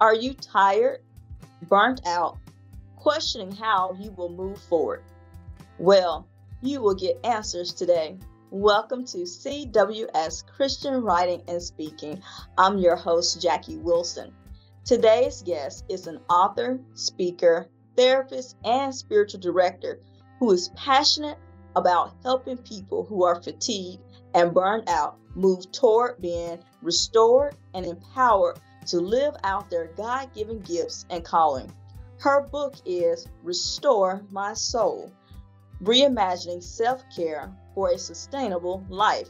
Are you tired, burnt out, questioning how you will move forward? Well, you will get answers today. Welcome to CWS Christian Writing and Speaking. I'm your host, Jackie Wilson. Today's guest is an author, speaker, therapist, and spiritual director who is passionate about helping people who are fatigued and burned out move toward being restored and empowered to live out their God-given gifts and calling. Her book is Restore My Soul: Reimagining Self-Care for a Sustainable Life.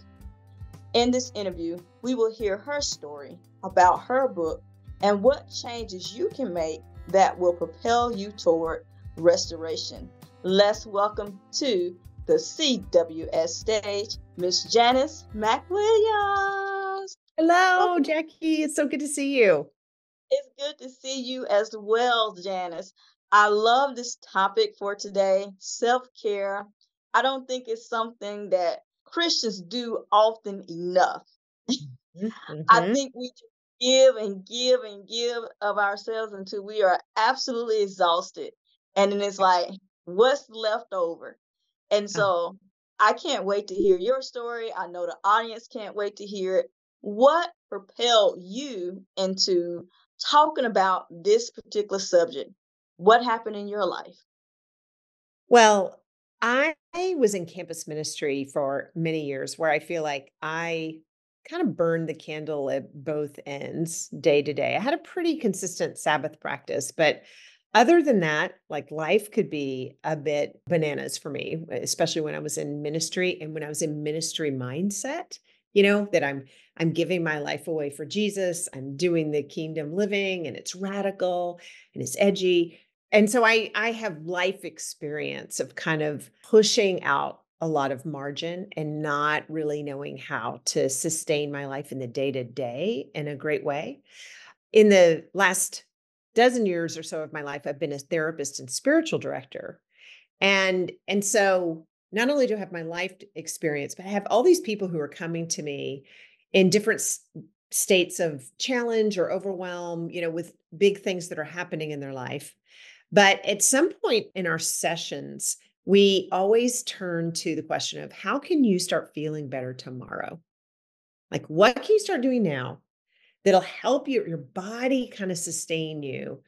In this interview, we will hear her story about her book and what changes you can make that will propel you toward restoration. Let's welcome to the CWS stage, Miss Janice McWilliams. Hello, Welcome. Jackie. It's so good to see you. It's good to see you as well, Janice. I love this topic for today, self-care. I don't think it's something that Christians do often enough. I Mm-hmm. think we just give and give and give of ourselves until we are absolutely exhausted. And then it's like, what's left over? And Oh, so I can't wait to hear your story. I know the audience can't wait to hear it. What propelled you into talking about this particular subject? What happened in your life? well, I was in campus ministry for many years where I feel like I kind of burned the candle at both ends day to day. I had a pretty consistent Sabbath practice, but other than that, like life could be a bit bananas for me, especially when I was in ministry and when I was in ministry mindset, that I'm giving my life away for Jesus. I'm doing the kingdom living and it's radical and it's edgy. And so I have life experience of kind of pushing out a lot of margin and not really knowing how to sustain my life in the day to day in a great way. In the last dozen years or so of my life, I've been a therapist and spiritual director. And so not only do I have my life experience, but I have all these people who are coming to me in different states of challenge or overwhelm, with big things that are happening in their life. But at some point in our sessions, we always turn to the question of how can you start feeling better tomorrow? Like, what can you start doing now that'll help your body kind of sustain you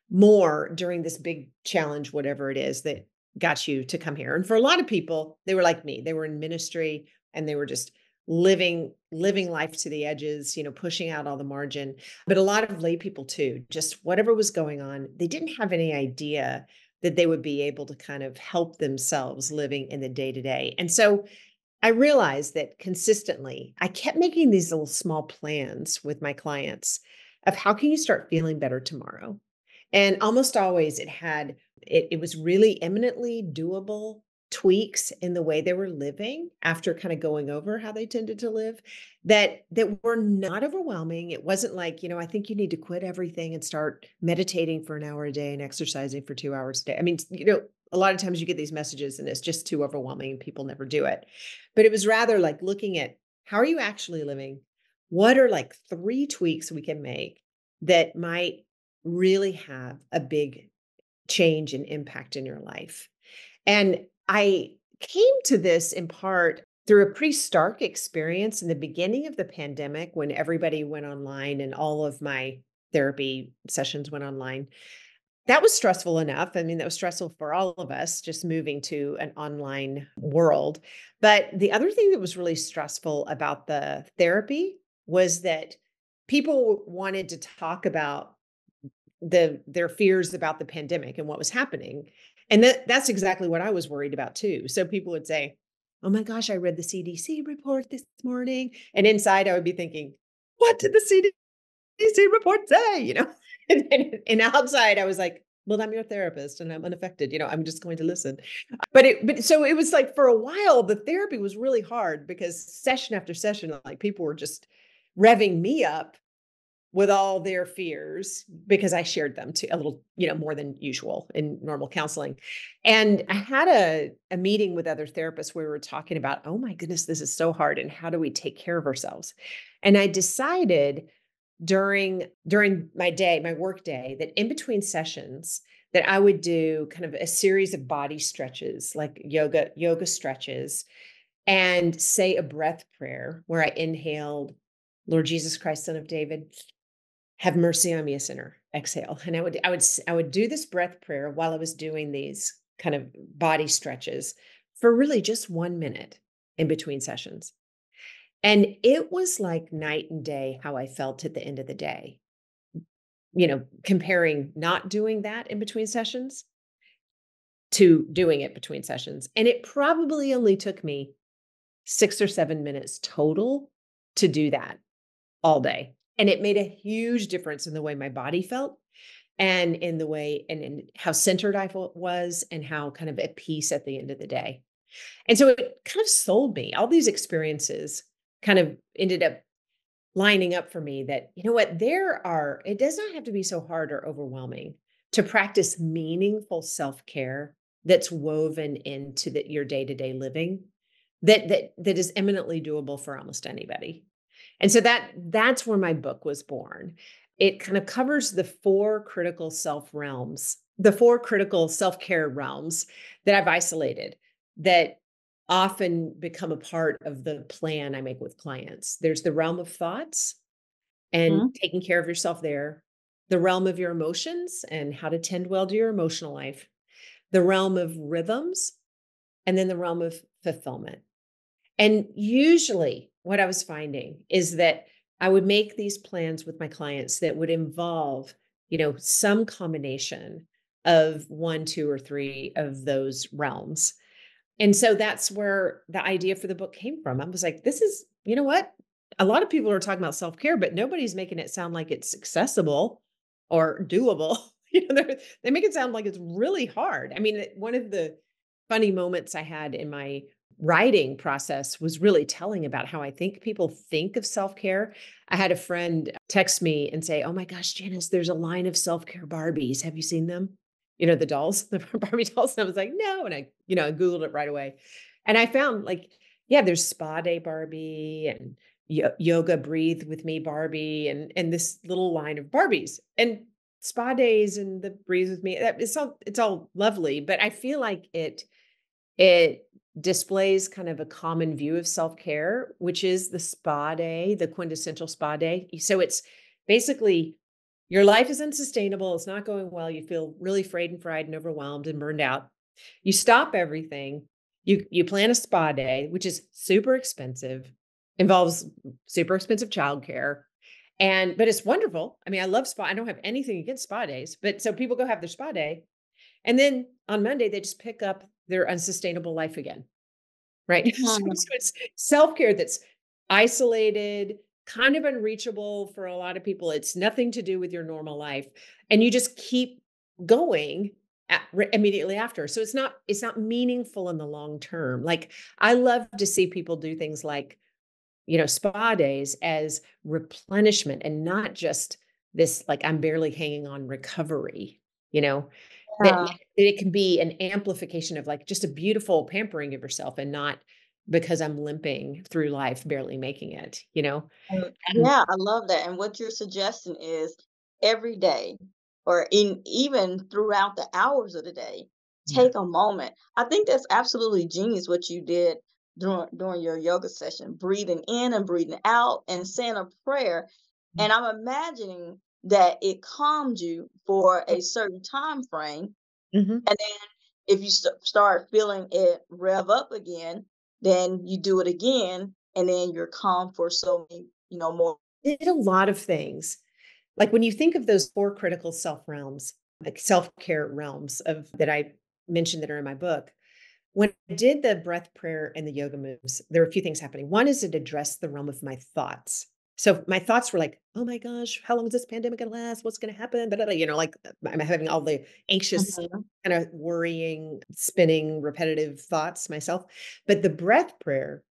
more during this big challenge, whatever it is that got you to come here? And for a lot of people, they were like me. They were in ministry and they were just living life to the edges, pushing out all the margin. But a lot of lay people too, just whatever was going on, they didn't have any idea that they would be able to kind of help themselves living in the day to day. And so I realized that consistently, I kept making these little small plans with my clients of how can you start feeling better tomorrow? And almost always it was really eminently doable tweaks in the way they were living after kind of going over how they tended to live that were not overwhelming. It wasn't like, I think you need to quit everything and start meditating for an hour a day and exercising for 2 hours a day. I mean, a lot of times you get these messages and it's just too overwhelming and people never do it. But it was rather like looking at how are you actually living? What are like 3 tweaks we can make that might really have a big change and impact in your life? And I came to this in part through a pretty stark experience in the beginning of the pandemic when everybody went online and all of my therapy sessions went online. That was stressful enough. I mean, that was stressful for all of us just moving to an online world. But the other thing that was really stressful about the therapy was that people wanted to talk about their fears about the pandemic and what was happening. And that's exactly what I was worried about too. So people would say, "Oh my gosh, I read the CDC report this morning." And inside I would be thinking, "What did the CDC report say?" And outside I was like, "Well, I'm your therapist and I'm unaffected. I'm just going to listen." But so it was like for a while, the therapy was really hard because session after session, like people were just revving me up with all their fears because I shared them to a little, more than usual in normal counseling. And I had a meeting with other therapists where we were talking about, oh my goodness, this is so hard. And how do we take care of ourselves? And I decided during my day, my work day, that in between sessions that I would do kind of a series of body stretches, like yoga stretches, and say a breath prayer where I inhaled, Lord Jesus Christ, Son of David, have mercy on me, a sinner. Exhale. And I would do this breath prayer while I was doing these kind of body stretches for really just 1 minute in between sessions. And it was like night and day how I felt at the end of the day, comparing not doing that in between sessions to doing it between sessions. And it probably only took me 6 or 7 minutes total to do that all day. And it made a huge difference in the way my body felt and in the way and in how centered was and how kind of at peace at the end of the day. And so it kind of sold me. All these experiences kind of ended up lining up for me that, you know what, it does not have to be so hard or overwhelming to practice meaningful self-care that's woven into your day-to-day living that is eminently doable for almost anybody. And so that's where my book was born. It kind of covers the four critical self-care realms that I've isolated that often become a part of the plan I make with clients. There's the realm of thoughts and Mhm. taking care of yourself there, the realm of your emotions and how to tend well to your emotional life, the realm of rhythms, and then the realm of fulfillment. And usually what I was finding is that I would make these plans with my clients that would involve, some combination of one, two, or three of those realms. And so that's where the idea for the book came from. I was like, this is, you know what? A lot of people are talking about self-care, but nobody's making it sound like it's accessible or doable. They make it sound like it's really hard. I mean, one of the funny moments I had in my writing process was really telling about how I think people think of self-care. I had a friend text me and say, "Oh my gosh, Janice, there's a line of self-care Barbies. Have you seen them?" The dolls, the Barbie dolls. And I was like, no. And I Googled it right away. And I found yeah, there's Spa Day Barbie and Yoga Breathe with Me Barbie and this little line of Barbies and spa days and the Breathe with Me. It's all lovely, but I feel like it displays kind of a common view of self-care, which is the spa day, the quintessential spa day. So it's basically your life is unsustainable. It's not going well. You feel really frayed and fried and overwhelmed and burned out. You stop everything. You plan a spa day, which is super expensive, involves super expensive childcare. But it's wonderful. I mean, I love spa. I don't have anything against spa days, but so people go have their spa day. And then on Monday, they just pick up their unsustainable life again. Right. So it's self-care that's isolated, kind of unreachable for a lot of people. It's nothing to do with your normal life. And you just keep going immediately after. So it's not meaningful in the long term. Like I love to see people do things like, spa days as replenishment and not just this, like I'm barely hanging on recovery, that Yeah. it can be an amplification of like just a beautiful pampering of yourself and not because I'm limping through life, barely making it, And Yeah, I love that. And what you're suggesting is every day or even throughout the hours of the day, yeah. take a moment. I think that's absolutely genius what you did during your yoga session, breathing in and breathing out and saying a prayer. And I'm imagining that it calmed you for a certain time frame. Mhm. And then if you start feeling it rev up again, then you do it again, and then you're calm for so many, more. Did a lot of things. Like when you think of those four critical self realms, like self-care realms of that I mentioned that are in my book, when I did the breath prayer and the yoga moves, there are a few things happening. One is it addressed the realm of my thoughts. So my thoughts were like, oh my gosh, how long is this pandemic going to last? What's going to happen? Da, da, da, I'm having all the anxious, Mhm. kind of worrying, spinning, repetitive thoughts myself. But the breath prayer,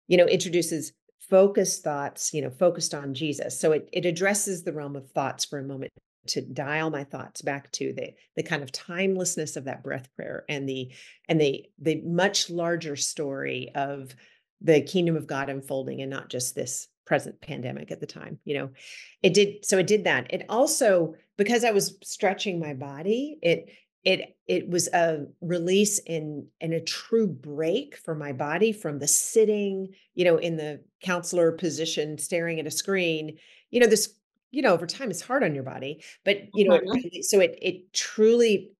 introduces focused thoughts, focused on Jesus. So it addresses the realm of thoughts for a moment to dial my thoughts back to the kind of timelessness of that breath prayer and the much larger story of the kingdom of God unfolding and not just this present pandemic at the time, it did that. It also, because I was stretching my body, it was a release and a true break for my body from the sitting, in the counselor position, staring at a screen. This, over time it's hard on your body, but Mhm. it truly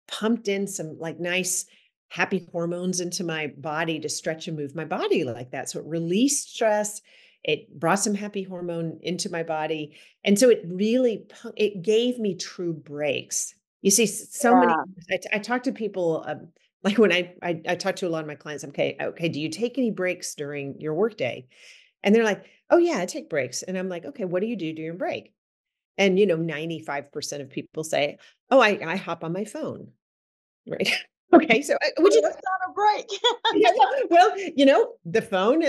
pumped in some like nice happy hormones into my body to stretch and move my body like that. So it released stress. It brought some happy hormone into my body. And so it really, it gave me true breaks. You see, so many, Yeah. I talk to people, like when I talk to a lot of my clients, okay, do you take any breaks during your workday? And they're like, oh yeah, I take breaks. And I'm like, okay, what do you do during break? And 95% of people say, oh, I hop on my phone. Right. Okay, so, which Well, is that's not a break. yeah, well, the phone,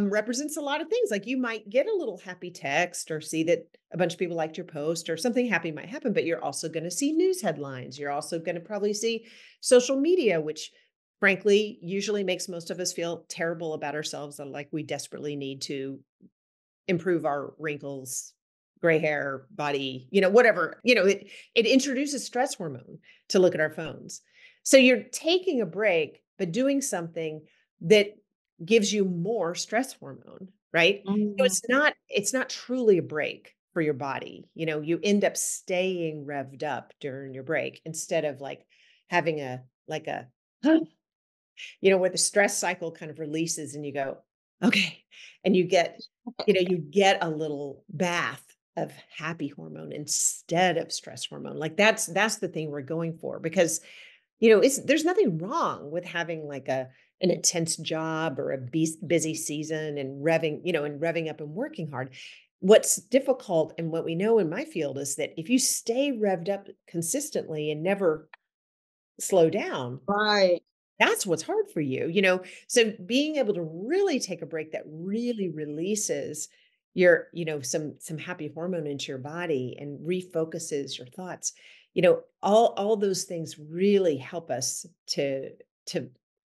represents a lot of things, like, you might get a little happy text or see that a bunch of people liked your post or something happy might happen, but you're also gonna see news headlines, you're also gonna probably see social media, which frankly usually makes most of us feel terrible about ourselves, and like we desperately need to improve our wrinkles, gray hair, body, whatever. It introduces stress hormone to look at our phones. So you're taking a break, but doing something that gives you more stress hormone, right? So Mhm. it's not truly a break for your body. You end up staying revved up during your break instead of like having a where the stress cycle kind of releases and you go, okay. And you get a little bath of happy hormone instead of stress hormone. Like that's the thing we're going for because, there's nothing wrong with having like an intense job or a busy season and revving up and working hard. What's difficult and what we know in my field is that if you stay revved up consistently and never slow down, Right. that's what's hard for you. So being able to really take a break that really releases some happy hormone into your body and refocuses your thoughts, all those things really help us to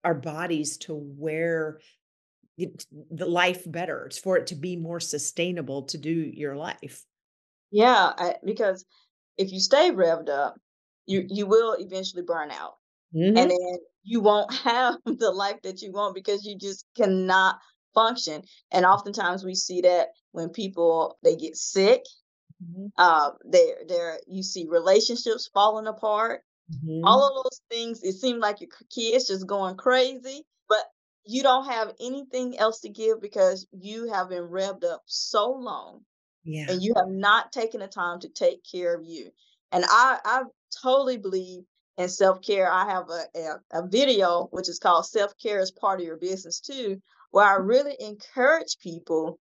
our bodies to wear the life better. It's for it to be more sustainable to do your life. Yeah, because if you stay revved up, you will eventually burn out. And Hmm. then you won't have the life that you want because you just cannot function. And oftentimes we see that when people they get sick, Hmm. they're you see relationships falling apart. All Hmm. of those things, it seems like your kids just going crazy, but you don't have anything else to give because you have been revved up so long Yeah. and you have not taken the time to take care of you. And I totally believe in self-care. I have a video which is called Self-Care is Part of Your Business Too, where I really encourage people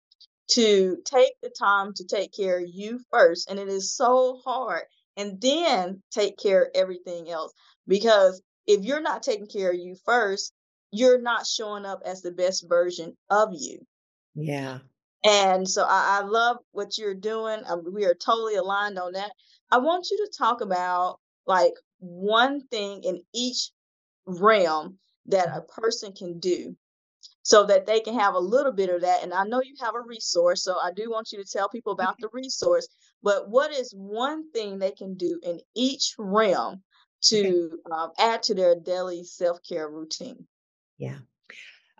to take the time to take care of you first. And it is so hard. And then take care of everything else. Because if you're not taking care of you first, you're not showing up as the best version of you. Yeah. And so I love what you're doing. We are totally aligned on that. I want you to talk about like one thing in each realm that a person can do so that they can have a little bit of that. And I know you have a resource, so I do want you to tell people about Okay. the resource. But what is one thing they can do in each realm Okay. to add to their daily self care routine? Yeah.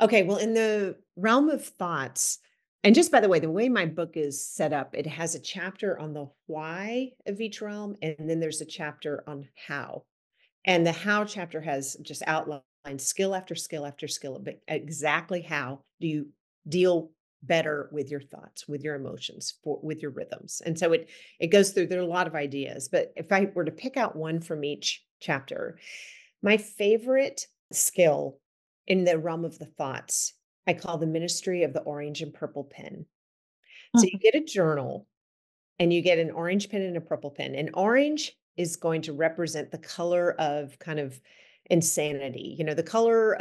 Okay, well, in the realm of thoughts, and just by the way my book is set up, it has a chapter on the why of each realm, and then there's a chapter on how. And the how chapter has just outlined skill after skill after skill, but exactly how do you deal better with your thoughts, with your emotions, with your rhythms. And so it goes through, there are a lot of ideas, but if I were to pick out one from each chapter, my favorite skill in the realm of the thoughts, I call the ministry of the orange and purple pen. So you get a journal and you get an orange pen and a purple pen. And orange is going to represent the color of kind of insanity, the color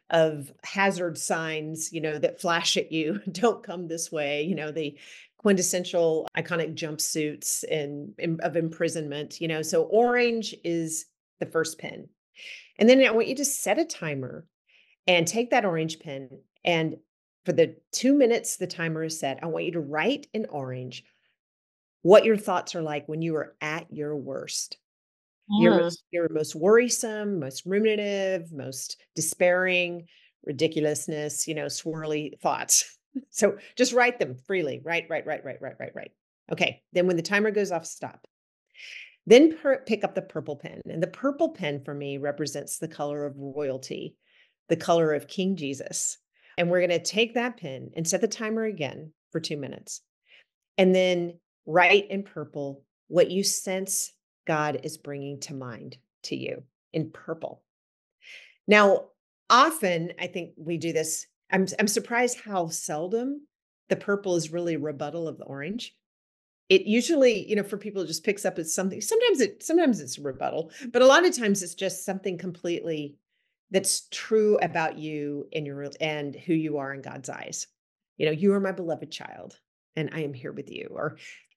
of hazard signs, that flash at you, don't come this way, the quintessential iconic jumpsuits and of imprisonment, so orange is the first pen. And then I want you to set a timer and take that orange pen and for the 2 minutes the timer is set, I want you to write in orange what your thoughts are like when you are at your worst. Mm, Your most worrisome, most ruminative, most despairing, ridiculousness, swirly thoughts. So just write them freely. Write. Okay. Then when the timer goes off, stop. Then pick up the purple pen. And the purple pen for me represents the color of royalty, the color of King Jesus. And we're going to take that pen and set the timer again for 2 minutes. And then write in purple what you sense God is bringing to mind to you in purple. Now, often I think we do this. I'm surprised how seldom the purple is really a rebuttal of the orange. It usually, for people, it just picks up as something. Sometimes it's a rebuttal, but a lot of times it's just something completely that's true about you and and who you are in God's eyes. You are my beloved child, and I am here with you.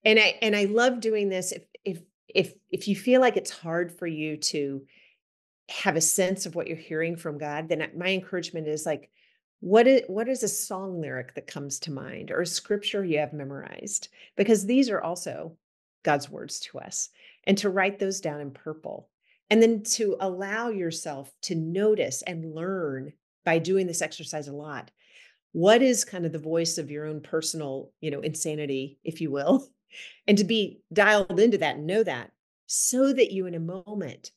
And I love doing this. If you feel like it's hard for you to have a sense of what you're hearing from God, then my encouragement is like, what is a song lyric that comes to mind or a scripture you have memorized? Because these are also God's words to us. And to write those down in purple. And then to allow yourself to notice and learn by doing this exercise a lot. What is kind of the voice of your own personal, insanity, if you will, and to be dialed into that and know that so that you in a moment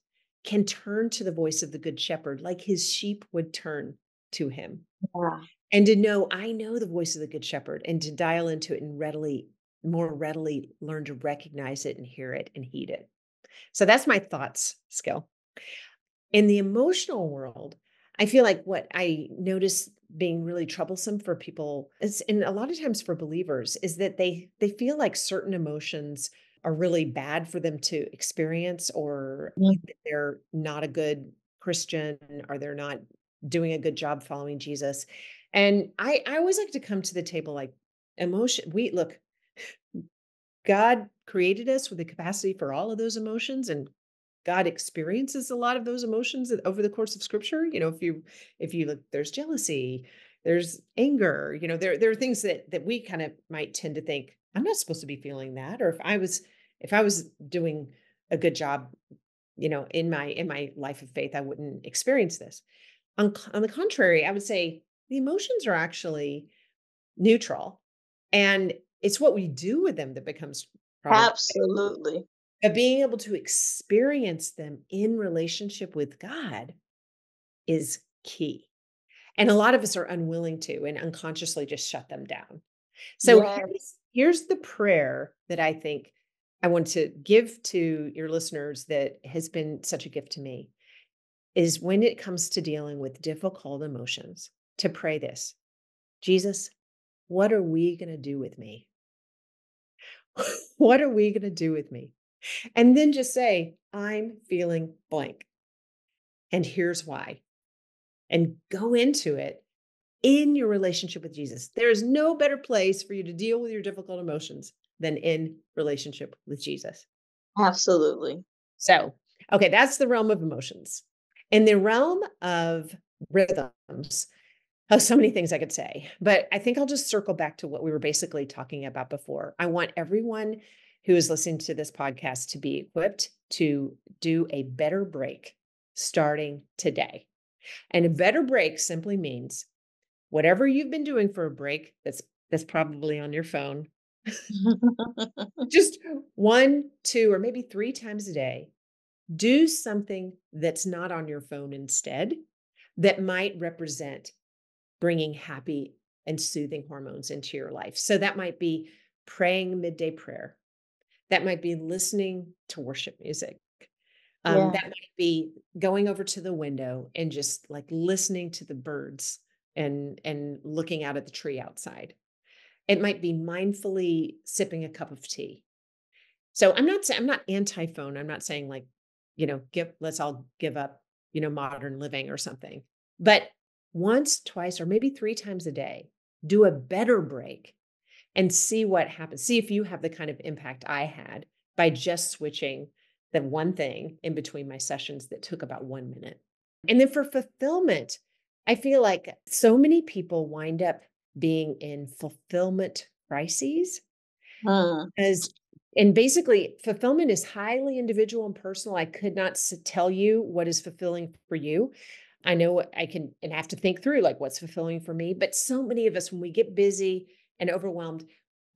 can turn to the voice of the good shepherd like his sheep would turn to him. yeah, And to know, I know the voice of the good shepherd, and to dial into it and more readily learn to recognize it and hear it and heed it. So that's my thoughts skill. In the emotional world, I feel like what I notice being really troublesome for people is, and a lot of times for believers, is that they feel like certain emotions are really bad for them to experience, or mm, they're not a good Christian, or they're not doing a good job following Jesus. And I always like to come to the table like, emotion. We look, God created us with the capacity for all of those emotions, and God experiences a lot of those emotions over the course of scripture. If you look, there's jealousy, there's anger, there are things that we kind of might tend to think, I'm not supposed to be feeling that. Or if I was doing a good job, in my life of faith, I wouldn't experience this. On the contrary, I would say the emotions are actually neutral. And it's what we do with them that becomes problematic. absolutely. But being able to experience them in relationship with God is key. And a lot of us are unwilling to and unconsciously just shut them down. So Yes, here's the prayer that I think I want to give to your listeners that has been such a gift to me, is when it comes to dealing with difficult emotions, to pray this: Jesus, what are we going to do with me? What are we going to do with me? And then just say, I'm feeling blank. And here's why. And go into it in your relationship with Jesus. There is no better place for you to deal with your difficult emotions than in relationship with Jesus. absolutely. So, okay, that's the realm of emotions. In the realm of rhythms, oh, so many things I could say, but I think I'll just circle back to what we were basically talking about before. I want everyone who is listening to this podcast to be equipped to do a better break starting today. And a better break simply means whatever you've been doing for a break, that's probably on your phone, just 1, 2, or maybe 3 times a day, do something that's not on your phone instead, that might represent bringing happy and soothing hormones into your life. So that might be praying midday prayer. That might be listening to worship music. Yeah, That might be going over to the window and just like listening to the birds and looking out at the tree outside. It might be mindfully sipping a cup of tea. So I'm not anti-phone. I'm not saying like, let's all give up, modern living or something. But once, twice, or maybe 3 times a day, do a better break and see what happens. See if you have the kind of impact I had by just switching the one thing in between my sessions that took about 1 minute. And then for fulfillment, I feel like so many people wind up being in fulfillment crises. Mm, As and basically, fulfillment is highly individual and personal. I could not tell you what is fulfilling for you. I know what I can and have to think through like what's fulfilling for me. But so many of us, when we get busy and overwhelmed,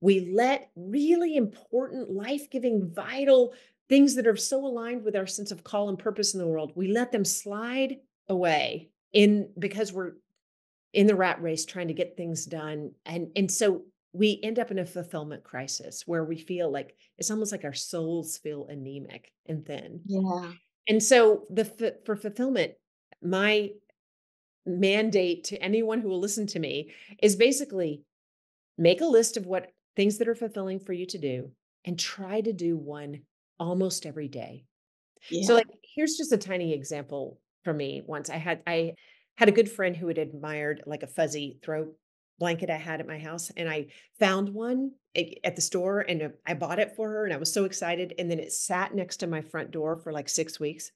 we let really important, life giving, vital things that are so aligned with our sense of call and purpose in the world, we let them slide away in because we're in the rat race trying to get things done. And so we end up in a fulfillment crisis where we feel like it's almost like our souls feel anemic and thin. yeah. And so for fulfillment, my mandate to anyone who will listen to me is basically make a list of what things that are fulfilling for you to do and try to do one almost every day. So, Yeah. like, here's just a tiny example for me. Once I had a good friend who had admired like a fuzzy throw blanket I had at my house, and I found one at the store, and I bought it for her, and I was so excited. And then it sat next to my front door for like 6 weeks.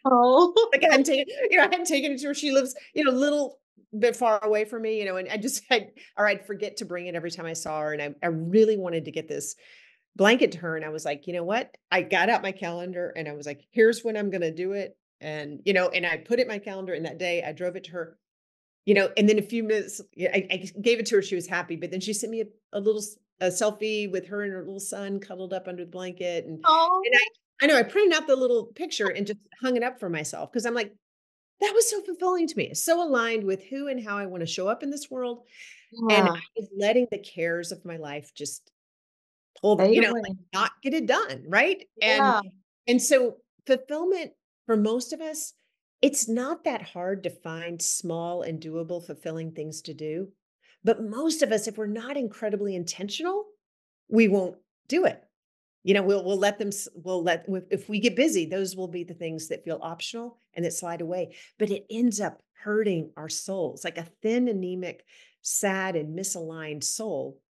Oh. Like I hadn't taken it to her. She lives, a little bit far away from me, and I'd forget to bring it every time I saw her. And I really wanted to get this blanket to her. And I was like, you know what? I got out my calendar and I was like, here's when I'm going to do it. And, and I put it in my calendar, and that day I drove it to her, and then a few minutes, yeah, I gave it to her. She was happy, but then she sent me a selfie with her and her little son cuddled up under the blanket. And Oh. I know I printed out the little picture and just hung it up for myself because I'm like, that was so fulfilling to me. It's so aligned with who and how I want to show up in this world. And Yeah. I was letting the cares of my life just pull, Fade like away. not get it done. Right. Yeah. And so fulfillment for most of us, it's not that hard to find small and doable, fulfilling things to do. But most of us, if we're not incredibly intentional, we won't do it. We'll let them, if we get busy, those will be the things that feel optional and that slide away. But it ends up hurting our souls. Like a thin, anemic, sad, and misaligned soul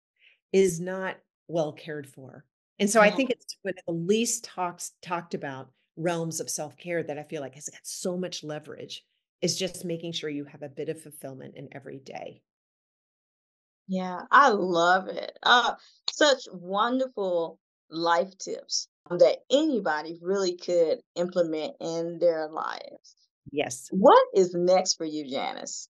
is not well cared for. And so I Yeah. think it's one of the least talked about realms of self-care that I feel like has got so much leverage is just making sure you have a bit of fulfillment in every day. Yeah. I love it. Such wonderful life tips that anybody really could implement in their lives. Yes. What is next for you, Janice?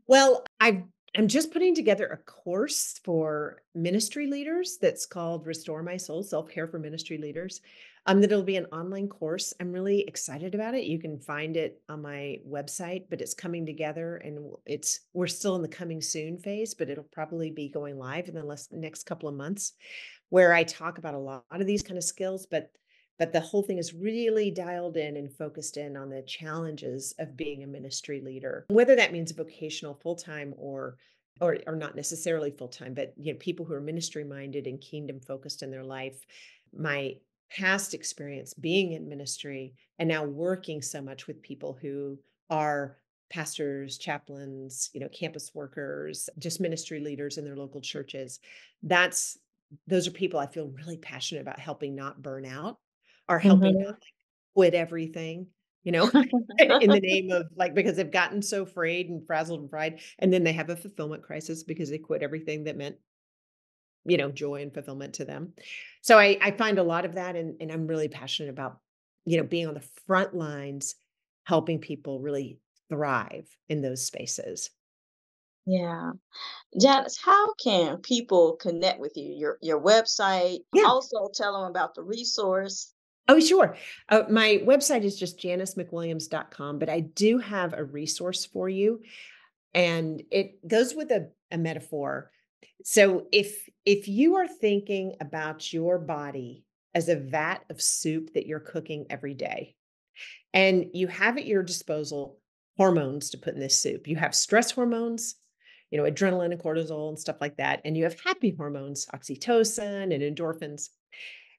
Well, I'm just putting together a course for ministry leaders that's called Restore My Soul, Self-Care for Ministry Leaders. That it'll be an online course. I'm really excited about it. You can find it on my website, but it's coming together and we're still in the coming soon phase, but it'll probably be going live in the next couple of months where I talk about a lot of these kind of skills, but the whole thing is really dialed in and focused in on the challenges of being a ministry leader, whether that means vocational full-time or not necessarily full-time, but people who are ministry minded and kingdom focused in their life. My past experience being in ministry and now working so much with people who are pastors, chaplains, campus workers, just ministry leaders in their local churches. That's those are people I feel really passionate about helping not burn out or helping not Mhm. quit everything, you know, in the name of because they've gotten so frayed and frazzled and fried, and then they have a fulfillment crisis because they quit everything that meant, joy and fulfillment to them. So I find a lot of that, and I'm really passionate about, being on the front lines, helping people really thrive in those spaces. Yeah. Janice, how can people connect with you? Your website, Yeah. also tell them about the resource. Oh, sure. My website is just janicemcwilliams.com, but I do have a resource for you. And it goes with a metaphor. So if you are thinking about your body as a vat of soup that you're cooking every day, and you have at your disposal hormones to put in this soup. You have stress hormones, adrenaline and cortisol and stuff like that. And you have happy hormones, oxytocin and endorphins.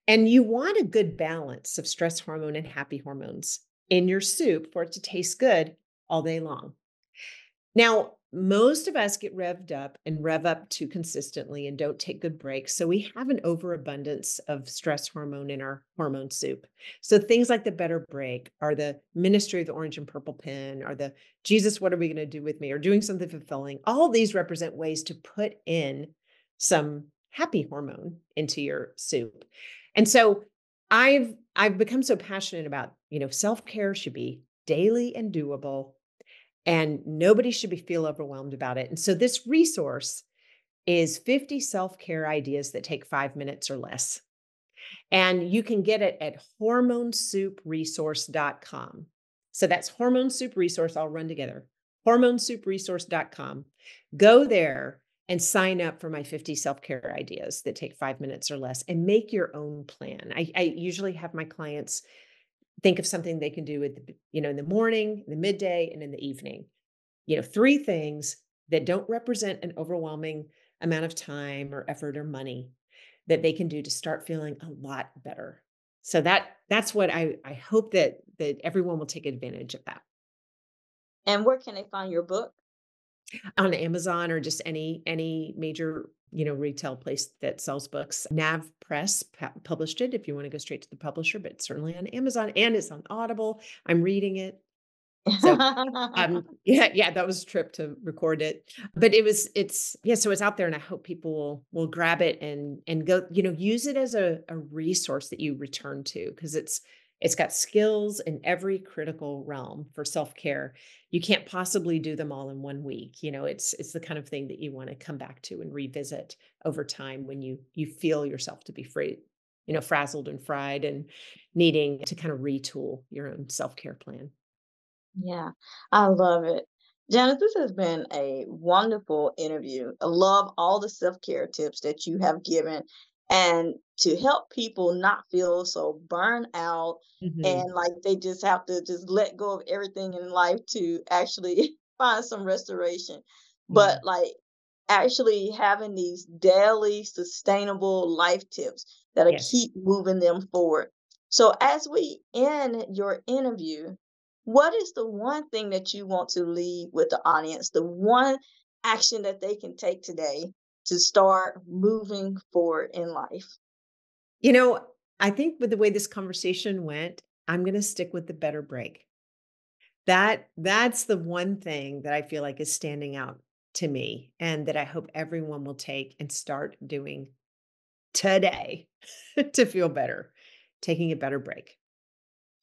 And you want a good balance of stress hormone and happy hormones in your soup for it to taste good all day long. Now, most of us get revved up and rev up too consistently and don't take good breaks. So we have an overabundance of stress hormone in our hormone soup. So things like the better break, or the ministry of the orange and purple pin, or the Jesus, what are we going to do with me, or doing something fulfilling. All these represent ways to put in some happy hormone into your soup. And so I've become so passionate about, self-care should be daily and doable, and nobody should feel overwhelmed about it. And so this resource is 50 self-care ideas that take 5 minutes or less. And you can get it at hormonesoupresource.com. So that's hormone soup resource, all run together. Hormonesoupresource.com. Go there and sign up for my 50 self-care ideas that take 5 minutes or less, and make your own plan. I usually have my clients think of something they can do in the morning, in the midday, and in the evening. 3 things that don't represent an overwhelming amount of time or effort or money that they can do to start feeling a lot better. So that's what I hope that everyone will take advantage of that. And where can they find your book? On Amazon, or just any major, retail place that sells books. Nav Press published it if you want to go straight to the publisher, but certainly on Amazon, and it's on Audible. I'm reading it. So yeah, that was a trip to record it. But so it's out there, and I hope people will grab it and go, use it as a resource that you return to, because it's got skills in every critical realm for self-care. You can't possibly do them all in one week. It's the kind of thing that you want to come back to and revisit over time when you feel yourself to be frazzled and fried, and needing to kind of retool your own self-care plan. Yeah, I love it. Janice, this has been a wonderful interview. I love all the self-care tips that you have given, and to help people not feel so burned out Mhm. and like they just have to just let go of everything in life to actually find some restoration. Yeah. But like actually having these daily sustainable life tips that'll Yes. keep moving them forward. So as we end your interview, what is the one thing that you want to leave with the audience? The one action that they can take today to start moving forward in life? You know, I think with the way this conversation went, I'm going to stick with the better break. That's the one thing that I feel like is standing out to me, and that I hope everyone will take and start doing today to feel better, taking a better break.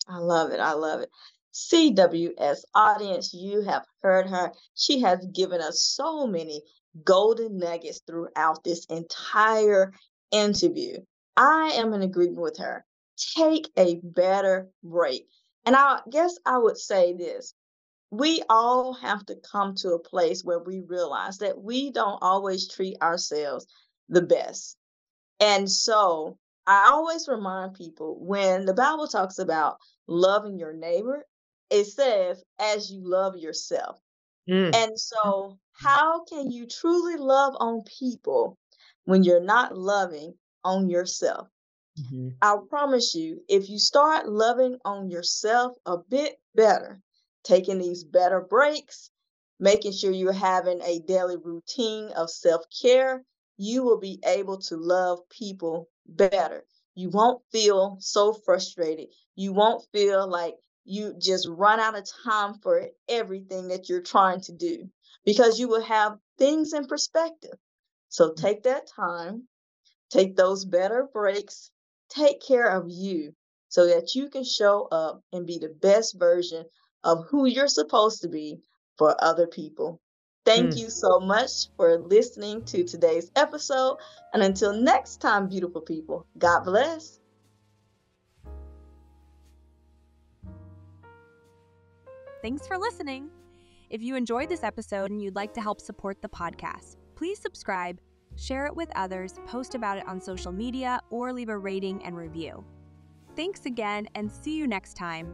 I love it. I love it. CWS audience, you have heard her. She has given us so many golden nuggets throughout this entire interview. I am in agreement with her. Take a better break. And I guess I would say this: we all have to come to a place where we realize that we don't always treat ourselves the best. And so I always remind people, when the Bible talks about loving your neighbor, it says, as you love yourself. Mm. And so, how can you truly love on people when you're not loving on yourself? Mhm. I promise you, if you start loving on yourself a bit better, taking these better breaks, making sure you're having a daily routine of self care, you will be able to love people better. You won't feel so frustrated. You won't feel like you just run out of time for everything that you're trying to do, because you will have things in perspective. So take that time, take those better breaks, take care of you so that you can show up and be the best version of who you're supposed to be for other people. Thank Mm. you so much for listening to today's episode. And until next time, beautiful people, God bless. Thanks for listening. If you enjoyed this episode and you'd like to help support the podcast, please subscribe, share it with others, post about it on social media, or leave a rating and review. Thanks again, and see you next time.